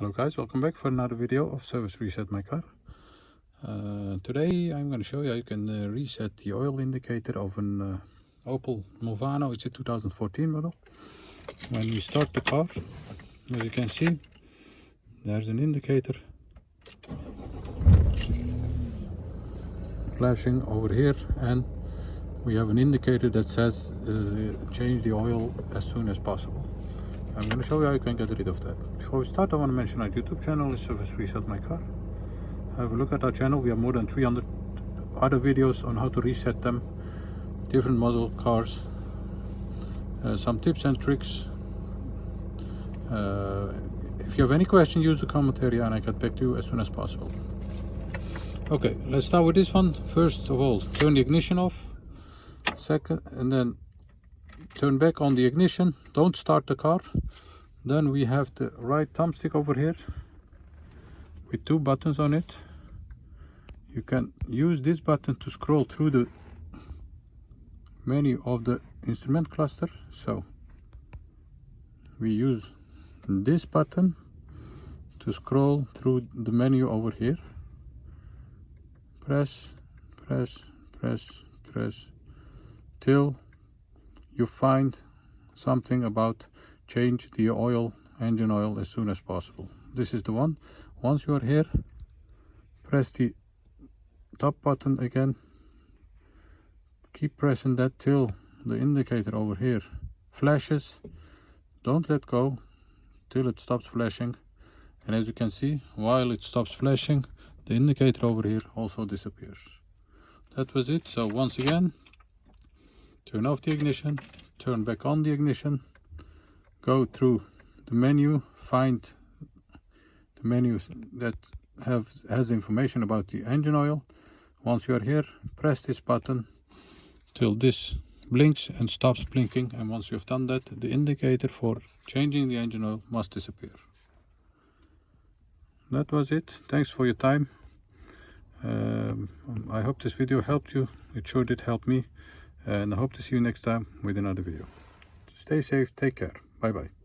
Hello guys, welcome back for another video of Service Reset My Car. Today I'm going to show you how you can reset the oil indicator of an Opel Movano. It's a 2014 model. When we start the car, as you can see, there's an indicator flashing over here, and we have an indicator that says change the oil as soon as possible. I'm going to show you how you can get rid of that. Before we start, I want to mention our YouTube channel is Service Reset My Car. Have a look at our channel. We have more than 300 other videos on how to reset them, different model cars, some tips and tricks. If you have any question, use the comment area and I get back to you as soon as possible. Okay, let's start with this one. First of all, turn the ignition off. Second, and then turn back on the ignition. Don't start the car. Then we have the right thumbstick over here with two buttons on it. You can use this button to scroll through the menu of the instrument cluster. So we use this button to scroll through the menu over here. Press, press, press, press till you find something about change the oil, engine oil, as soon as possible. This is the one. Once you are here, press the top button again. Keep pressing that till the indicator over here flashes. Don't let go till it stops flashing. And as you can see, while it stops flashing, the indicator over here also disappears. That was it. So once again, turn off the ignition, turn back on the ignition, go through the menu, find the menus that has information about the engine oil. Once you are here, press this button till this blinks and stops blinking, and once you have done that, the indicator for changing the engine oil must disappear. That was it. Thanks for your time. I hope this video helped you. It sure did help me. And I hope to see you next time with another video. Stay safe, take care, bye bye.